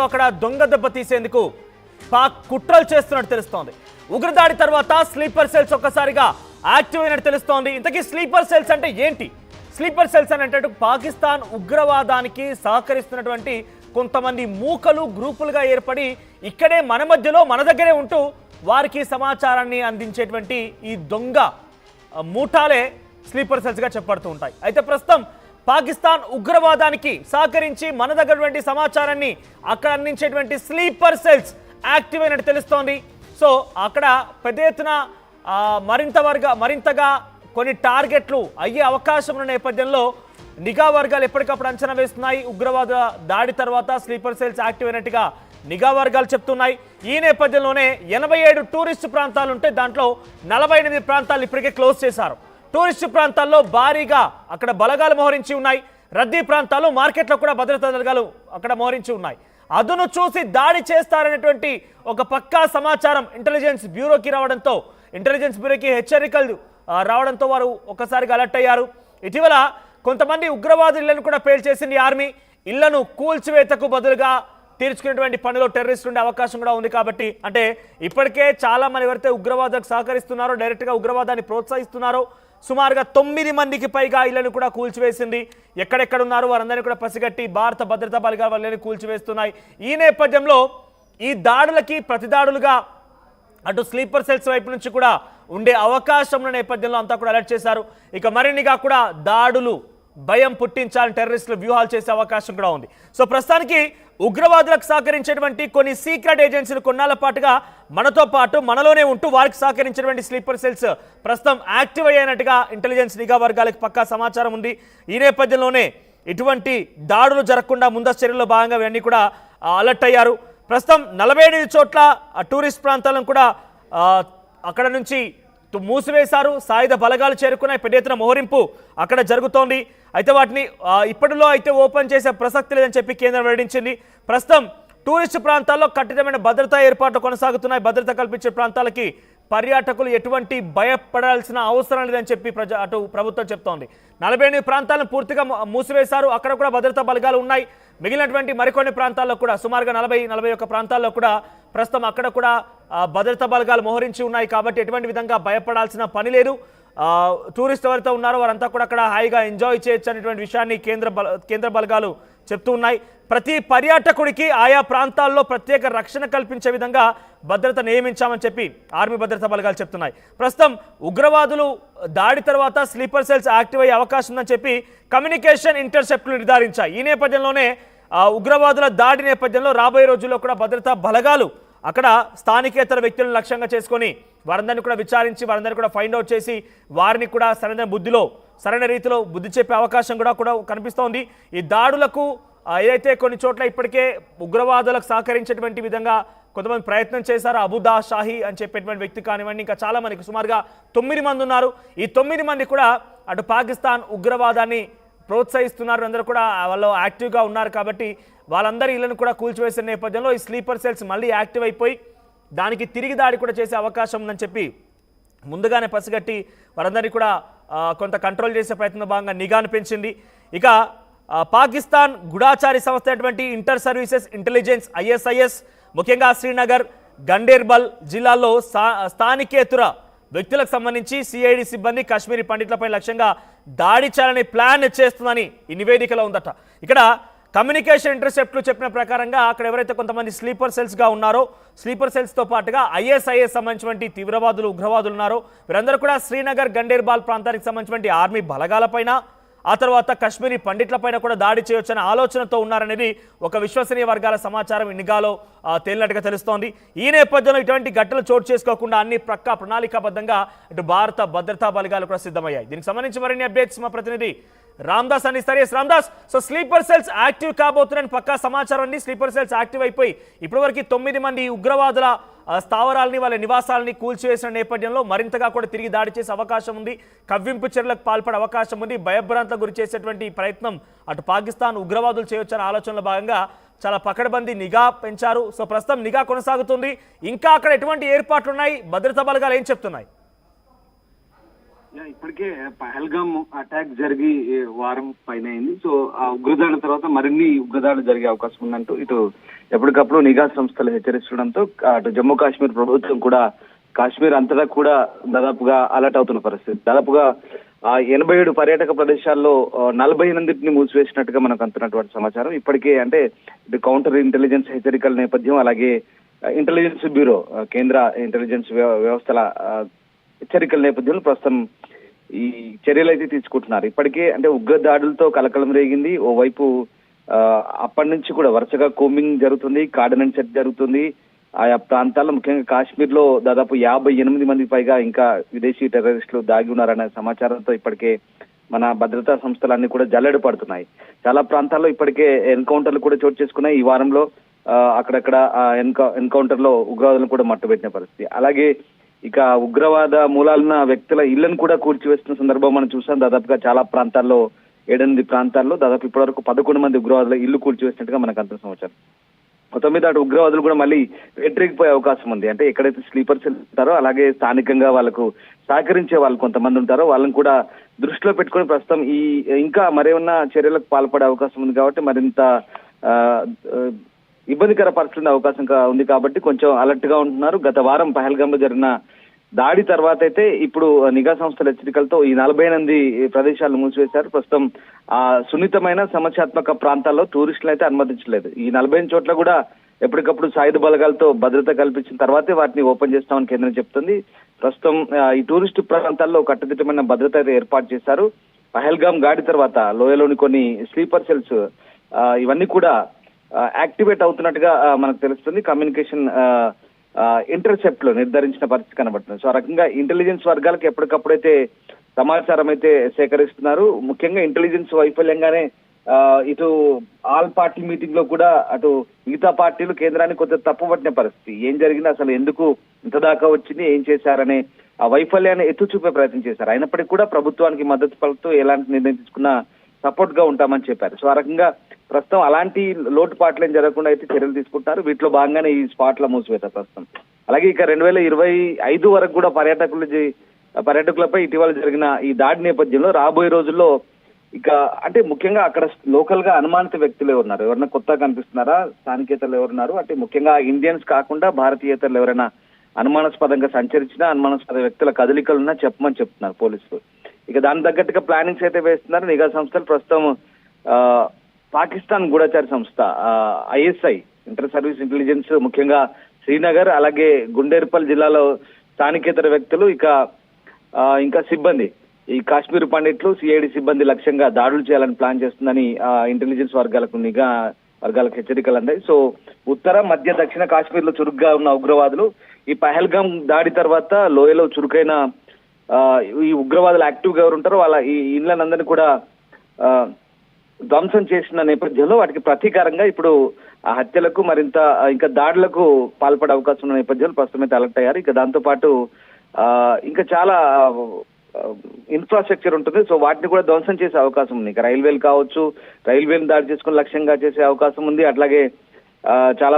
అక్కడ దొంగ దెబ్బ తీసేందుకు పాక్ కుట్రలు చేస్తున్నట్టు తెలుస్తోంది. ఉగ్రదాడి తర్వాత స్లీపర్ సెల్స్ ఒక్కసారిగా యాక్టివ్ అయినట్టు తెలుస్తోంది. ఇంతకీ స్లీపర్ సెల్స్ అంటే ఏంటి? స్లీపర్ సెల్స్ అనేటట్టు పాకిస్తాన్ ఉగ్రవాదానికి సహకరిస్తున్నటువంటి కొంతమంది మూకలు గ్రూపులుగా ఏర్పడి ఇక్కడే మన మధ్యలో మన దగ్గరే ఉంటూ వారికి సమాచారాన్ని అందించేటువంటి ఈ దొంగ మూఠాలే స్లీపర్ సెల్స్గా చెప్పబడుతూ ఉంటాయి. అయితే ప్రస్తుతం పాకిస్తాన్ ఉగ్రవాదానికి సహకరించి మన దగ్గర సమాచారాన్ని అక్కడ అందించేటువంటి స్లీపర్ సెల్స్ యాక్టివ్ అయినట్టు తెలుస్తోంది. సో అక్కడ పెద్ద ఎత్తున మరింతగా కొన్ని టార్గెట్లు అయ్యే అవకాశం ఉన్న నేపథ్యంలో నిఘా వర్గాలు ఎప్పటికప్పుడు అంచనా వేస్తున్నాయి. ఉగ్రవాద దాడి తర్వాత స్లీపర్ సెల్స్ యాక్టివ్ అయినట్టుగా నిఘా వర్గాలు చెప్తున్నాయి. ఈ నేపథ్యంలోనే 87 టూరిస్టు ప్రాంతాలు ఉంటే దాంట్లో 48 ప్రాంతాలు ఇప్పటికే క్లోజ్ చేశారు. టూరిస్టు ప్రాంతాల్లో భారీగా అక్కడ బలగాలు మోహరించి ఉన్నాయి. రద్దీ ప్రాంతాల్లో మార్కెట్లో కూడా భద్రతా బలగాలు అక్కడ మోహరించి ఉన్నాయి. అదును చూసి దాడి చేస్తారనేటువంటి ఒక పక్కా సమాచారం ఇంటెలిజెన్స్ బ్యూరోకి రావడంతో ఇంటెలిజెన్స్ బ్యూరోకి హెచ్చరికలు రావడంతో వారు ఒక్కసారిగా అలర్ట్ అయ్యారు. ఇటీవల కొంతమంది ఉగ్రవాదుల ఇళ్లను కూడా పేల్చేసింది ఆర్మీ. ఇళ్లను కూల్చివేతకు బదులుగా తీర్చుకునేటువంటి పనిలో టెర్రరిస్టులు ఉండే అవకాశం కూడా ఉంది. కాబట్టి అంటే ఇప్పటికే చాలా మంది ఎవరైతే ఉగ్రవాదానికి సహకరిస్తున్నారో డైరెక్ట్గా ఉగ్రవాదాన్ని ప్రోత్సహిస్తున్నారో సుమారుగా 9 మందికి పైగా ఇళ్లను కూడా కూల్చివేసింది. ఎక్కడెక్కడ ఉన్నారో వారందరినీ కూడా పసిగట్టి భారత భద్రతా బలగాలు వాళ్ళని కూల్చివేస్తున్నాయి. ఈ నేపథ్యంలో ఈ దాడులకి ప్రతిదాడులుగా అటు స్లీపర్ సెల్స్ వైపు నుంచి కూడా ఉండే అవకాశం ఉన్న నేపథ్యంలో అంతా కూడా అలర్ట్ చేశారు. ఇక మరిన్నిగా కూడా దాడులు భయం పుట్టించాలని టెర్రరిస్టులు వ్యూహాలు చేసే అవకాశం కూడా ఉంది. సో ప్రస్తుతానికి ఉగ్రవాదులకు సహకరించేటువంటి కొన్ని సీక్రెట్ ఏజెన్సీలు కొన్నాళ్ల పాటుగా మనతో పాటు మనలోనే ఉంటూ వారికి సహకరించేటువంటి స్లీపర్ సెల్స్ ప్రస్తుతం యాక్టివ్ అయ్యేనట్టుగా ఇంటెలిజెన్స్ నిఘా వర్గాలకు పక్కా సమాచారం ఉంది. ఈ నేపథ్యంలోనే ఇటువంటి దాడులు జరగకుండా ముందస్తు చర్యల్లో భాగంగా ఇవన్నీ కూడా అలర్ట్ అయ్యారు. ప్రస్తుతం 48 చోట్ల టూరిస్ట్ ప్రాంతాలను కూడా అక్కడ నుంచి మూసివేశారు. సాయుధ బలగాలు చేరుకున్నాయి. పెద్ద ఎత్తున మోహరింపు అక్కడ జరుగుతోంది. అయితే వాటిని ఇప్పటిలో అయితే ఓపెన్ చేసే ప్రసక్తి లేదని చెప్పి కేంద్రం వెల్లడించింది. ప్రస్తుతం టూరిస్టు ప్రాంతాల్లో కఠినమైన భద్రతా ఏర్పాట్లు కొనసాగుతున్నాయి. భద్రత కల్పించే ప్రాంతాలకి పర్యాటకులు ఎటువంటి భయపడాల్సిన అవసరం లేదని చెప్పి అటు ప్రభుత్వం చెప్తోంది. 48 ప్రాంతాలను పూర్తిగా మూసివేశారు. అక్కడ కూడా భద్రతా బలగాలు ఉన్నాయి. మిగిలినటువంటి మరికొన్ని ప్రాంతాల్లో కూడా సుమారుగా 40-41 ప్రాంతాల్లో కూడా ప్రస్తుతం అక్కడ కూడా భద్రతా బలగాలు మోహరించి ఉన్నాయి. కాబట్టి ఎటువంటి విధంగా భయపడాల్సిన పని లేదు. టూరిస్ట్ ఎవరైతే ఉన్నారో వారంతా కూడా అక్కడ హాయిగా ఎంజాయ్ చేయొచ్చు అనేటువంటి విషయాన్ని కేంద్ర బలగాలు చెప్తూ ఉన్నాయి. ప్రతి పర్యాటకుడికి ఆయా ప్రాంతాల్లో ప్రత్యేక రక్షణ కల్పించే విధంగా భద్రత నియమించామని చెప్పి ఆర్మీ భద్రతా బలగాలు చెప్తున్నాయి. ప్రస్తుతం ఉగ్రవాదులు దాడి తర్వాత స్లీపర్ సెల్స్ యాక్టివ్ అయ్యే అవకాశం ఉందని చెప్పి కమ్యూనికేషన్ ఇంటర్సెప్ట్లు నిర్ధారించాయి. ఈ నేపథ్యంలోనే ఉగ్రవాదుల దాడి నేపథ్యంలో రాబోయే రోజుల్లో కూడా భద్రతా బలగాలు అక్కడ స్థానికేతర వ్యక్తులను లక్ష్యంగా చేసుకొని వారందరినీ కూడా విచారించి వారందరినీ కూడా ఫైండ్ అవుట్ చేసి వారిని కూడా సరైన రీతిలో బుద్ధి చెప్పే అవకాశం కూడా కనిపిస్తోంది. ఈ దాడులకు ఏదైతే కొన్ని చోట్ల ఇప్పటికే ఉగ్రవాదులకు సహకరించేటువంటి విధంగా కొంతమంది ప్రయత్నం చేశారు. అబుదా షాహీ అని చెప్పేటువంటి వ్యక్తి కానివ్వండి, ఇంకా చాలా మందికి సుమారుగా 9 మంది ఉన్నారు. ఈ 9 మంది కూడా అటు పాకిస్తాన్ ఉగ్రవాదాన్ని ప్రోత్సహిస్తున్నారు. అందరూ కూడా వాళ్ళు యాక్టివ్గా ఉన్నారు. కాబట్టి వాళ్ళందరి ఇళ్లను కూడా కూల్చివేసిన నేపథ్యంలో ఈ స్లీపర్ సెల్స్ మళ్ళీ యాక్టివ్ అయిపోయి దానికి తిరిగి దాడి కూడా చేసే అవకాశం ఉందని చెప్పి ముందుగానే పసిగట్టి వారందరినీ కూడా కొంత కంట్రోల్ చేసే ప్రయత్నంలో భాగంగా నిఘాను పెంచింది. ఇక పాకిస్తాన్ గూఢాచారి సంస్థ అయినటువంటి ఇంటర్ సర్వీసెస్ ఇంటెలిజెన్స్ ISIS ముఖ్యంగా శ్రీనగర్, గండేర్బల్ జిల్లాల్లో స్థానికేతర వ్యక్తులకు సంబంధించి CID సిబ్బంది కాశ్మీరీ పండిట్లపై లక్ష్యంగా దాడి చేయాలని ప్లాన్ చేస్తుందని ఈ నివేదికలో ఉందట. ఇక్కడ కమ్యూనికేషన్ ఇంటర్సెప్ట్లు చెప్పిన ప్రకారంగా అక్కడ ఎవరైతే కొంతమంది స్లీపర్ సెల్స్గా ఉన్నారో స్లీపర్ సెల్స్తో పాటుగా ISIS సంబంధించినటువంటి తీవ్రవాదులు ఉగ్రవాదులు ఉన్నారో వీరందరూ కూడా శ్రీనగర్, గండేర్బాల్ ప్రాంతానికి సంబంధించినటువంటి ఆర్మీ బలగాలపైన ఆ తర్వాత కాశ్మీరీ పండిట్లపైన కూడా దాడి చేయొచ్చనే ఆలోచనతో ఉన్నారనేది ఒక విశ్వసనీయ వర్గాల సమాచారం నిఘాలో తేలినట్టుగా తెలుస్తోంది. ఈ నేపథ్యంలో ఇటువంటి ఘటనలు చోటు చేసుకోకుండా అన్ని ప్రణాళికాబద్ధంగా ఇటు భారత భద్రతా బలగాలు కూడా సిద్ధమయ్యాయి. దీనికి సంబంధించి మరిన్ని అప్డేట్స్ మా ప్రతినిధి రామ్దాస్ అందిస్తారు. Ramdas, so sleeper cells active కాబోతున్నాయని పక్కా సమాచారం ఉంది. స్లీపర్ సెల్స్ యాక్టివ్ అయిపోయి ఇప్పటివరకు 9 మంది ఉగ్రవాదుల స్థావరాలని వాళ్ళ నివాసాలని కూల్చివేసిన నేపథ్యంలో మరింతగా కూడా తిరిగి దాడి చేసే అవకాశం ఉంది. కవ్వింపు చర్యలకు పాల్పడే అవకాశం ఉంది. భయభ్రాంతకు గురి చేసేటువంటి ప్రయత్నం అటు పాకిస్తాన్ ఉగ్రవాదులు చేయొచ్చనే ఆలోచనలో భాగంగా చాలా పకడ్బందీ నిఘా పెంచారు. సో ప్రస్తుతం నిఘా కొనసాగుతుంది. ఇంకా అక్కడ ఎటువంటి ఏర్పాట్లు ఉన్నాయి? భద్రతా బలగాలు ఏం చెప్తున్నాయి? ఇప్పటికే పహల్గామ్ అటాక్ జరిగి వారం పైన అయింది. సో ఆ ఉగ్రదాడి తర్వాత మరిన్ని ఉగ్రదాడులు జరిగే అవకాశం ఉందంటూ ఇటు ఎప్పటికప్పుడు నిఘా సంస్థలు హెచ్చరిస్తుండడంతో అటు జమ్మూ కాశ్మీర్ ప్రభుత్వం కూడా కాశ్మీర్ అంతటా కూడా దాదాపుగా అలర్ట్ అవుతున్న పరిస్థితి. దాదాపుగా 87 పర్యాటక ప్రదేశాల్లో 48ని మూసివేసినట్టుగా మనకు అందుతున్నటువంటి సమాచారం. ఇప్పటికే అంటే ఇటు కౌంటర్ ఇంటెలిజెన్స్ హెచ్చరికల నేపథ్యం, అలాగే ఇంటెలిజెన్స్ బ్యూరో కేంద్ర ఇంటెలిజెన్స్ వ్యవస్థల హెచ్చరికల నేపథ్యంలో ప్రస్తుతం ఈ చర్యలు అయితే తీసుకుంటున్నారు. ఇప్పటికే అంటే ఉగ్ర దాడులతో కలకలం రేగింది. ఓవైపు అప్పటి నుంచి కూడా వరుసగా కోమింగ్ జరుగుతుంది, కార్డినెన్స్ సెట్ జరుగుతుంది. ఆయా ప్రాంతాల్లో ముఖ్యంగా కాశ్మీర్ లో దాదాపు 58 మంది పైగా ఇంకా విదేశీ టెర్రరిస్టులు దాగి ఉన్నారనే సమాచారంతో ఇప్పటికే మన భద్రతా సంస్థలన్నీ కూడా జల్లెడ పడుతున్నాయి. చాలా ప్రాంతాల్లో ఇప్పటికే ఎన్కౌంటర్లు కూడా చోటు చేసుకున్నాయి. ఈ వారంలో అక్కడక్కడ ఎన్కౌంటర్ లో ఉగ్రవాదులను కూడా మట్టుబెట్టిన పరిస్థితి. అలాగే ఇక ఉగ్రవాద మూలాలున్న వ్యక్తుల ఇళ్లను కూడా కూల్చివేస్తున్న సందర్భం మనం చూసాం. దాదాపుగా చాలా ప్రాంతాల్లో 7-8 ప్రాంతాల్లో దాదాపు ఇప్పటివరకు 11 మంది ఉగ్రవాదుల ఇల్లు కూల్చివేసినట్టుగా మనకు అంత సమాచారం. మొత్తం మీద అటు ఉగ్రవాదులు కూడా మళ్ళీ వెట్రిగిపోయే అవకాశం ఉంది. అంటే ఎక్కడైతే స్లీపర్ సెల్ ఉంటారో అలాగే స్థానికంగా వాళ్ళకు సహకరించే వాళ్ళు కొంతమంది ఉంటారో వాళ్ళని కూడా దృష్టిలో పెట్టుకొని ప్రస్తుతం ఈ ఇంకా మరేమన్నా చర్యలకు పాల్పడే అవకాశం ఉంది కాబట్టి మరింత ఇబ్బందికర పరిస్థితుల అవకాశం ఉంది కాబట్టి కొంచెం అలర్ట్ గా ఉంటున్నారు. గత వారం పహల్గామ్ లో జరిగిన దాడి తర్వాత అయితే ఇప్పుడు నిఘా సంస్థల హెచ్చరికలతో ఈ 48 ప్రదేశాలను మూసివేశారు. ప్రస్తుతం ఆ సున్నితమైన సమస్యాత్మక ప్రాంతాల్లో టూరిస్టులు అయితే అనుమతించలేదు. ఈ 45 చోట్ల కూడా ఎప్పటికప్పుడు సాయుధ బలగాలతో భద్రత కల్పించిన తర్వాతే వాటిని ఓపెన్ చేస్తామని కేంద్రం చెప్తుంది. ప్రస్తుతం ఈ టూరిస్టు ప్రాంతాల్లో కట్టుదిట్టమైన భద్రత అయితే ఏర్పాటు చేశారు. పహల్గామ్ దాడి తర్వాత లోయలోని కొన్ని స్లీపర్ సెల్స్ ఇవన్నీ కూడా యాక్టివేట్ అవుతున్నట్టుగా మనకు తెలుస్తుంది. కమ్యూనికేషన్ ఇంటర్సెప్ట్ లో నిర్ధారించిన పరిస్థితి కనబడుతుంది. సో ఆ రకంగా ఇంటెలిజెన్స్ వర్గాలకు ఎప్పటికప్పుడైతే సమాచారం అయితే సేకరిస్తున్నారు. ముఖ్యంగా ఇంటెలిజెన్స్ వైఫల్యంగానే ఇటు ఆల్ పార్టీ మీటింగ్ లో కూడా అటు మిగతా పార్టీలు కేంద్రాన్ని కొంత తప్పుపట్టిన పరిస్థితి. ఏం జరిగింది, అసలు ఎందుకు ఇంత దాకా వచ్చింది, ఏం చేశారనే ఆ వైఫల్యాన్ని ఎత్తు చూపే ప్రయత్నం చేశారు. అయినప్పటికీ కూడా ప్రభుత్వానికి మద్దతు పలుకుతూ ఎలాంటి నిర్ణయం తీసుకున్నా సపోర్ట్ గా ఉంటామని చెప్పారు. సో ఆ రకంగా ప్రస్తుతం అలాంటి లోటుపాట్లు ఏం జరగకుండా అయితే చర్యలు తీసుకుంటారు. వీటిలో భాగంగానే ఈ స్పాట్ల మూసివేత ప్రస్తుతం. అలాగే ఇక 2025 వరకు కూడా పర్యాటకులపై ఇటీవల జరిగిన ఈ దాడి నేపథ్యంలో రాబోయే రోజుల్లో ఇక అంటే ముఖ్యంగా అక్కడ లోకల్ గా అనుమానిత వ్యక్తులు ఎవరున్నారు, ఎవరైనా కొత్తగా కనిపిస్తున్నారా, స్థానికేతరులు ఎవరున్నారు, అంటే ముఖ్యంగా ఇండియన్స్ కాకుండా భారతీయేతరులు ఎవరైనా అనుమానాస్పదంగా సంచరించినా అనుమానాస్పద వ్యక్తుల కదలికలున్నా చెప్పమని చెప్తున్నారు పోలీసులు. ఇక దాని తగ్గట్టుగా ప్లానింగ్స్ అయితే వేస్తున్నారు నిఘా సంస్థలు. ప్రస్తుతం పాకిస్తాన్ గూఢచారి సంస్థ ISI ఇంటర్ సర్వీస్ ఇంటెలిజెన్స్ ముఖ్యంగా శ్రీనగర్ అలాగే గుండేర్పల్ జిల్లాలో స్థానికేతర వ్యక్తులు ఇంకా సిబ్బంది ఈ కాశ్మీర్ పండిట్లు CID సిబ్బంది లక్ష్యంగా దాడులు చేయాలని ప్లాన్ చేస్తుందని ఇంటెలిజెన్స్ నిఘా వర్గాలకు హెచ్చరికలు అందాయి. సో ఉత్తర మధ్య దక్షిణ కాశ్మీర్ లో చురుగ్గా ఉన్న ఉగ్రవాదులు ఈ పహల్గామ్ దాడి తర్వాత లోయలో చురుకైన ఈ ఉగ్రవాదులు యాక్టివ్ గా ఎవరు ఉంటారో వాళ్ళ ఈ ఇళ్లనందరినీ కూడా ధ్వంసం చేసిన నేపథ్యంలో వాటికి ప్రతీకారంగా ఇప్పుడు ఆ హత్యలకు మరింత ఇంకా దాడులకు పాల్పడే అవకాశం ఉన్న నేపథ్యంలో ప్రస్తుతం అయితే అలర్ట్ అయ్యారు. ఇక దాంతో పాటు ఇంకా చాలా ఇన్ఫ్రాస్ట్రక్చర్ ఉంటుంది. సో వాటిని కూడా ధ్వంసం చేసే అవకాశం ఉంది. ఇక రైల్వేలు కావచ్చు, రైల్వేని దాడి చేసుకుని లక్ష్యంగా చేసే అవకాశం ఉంది. అట్లాగే చాలా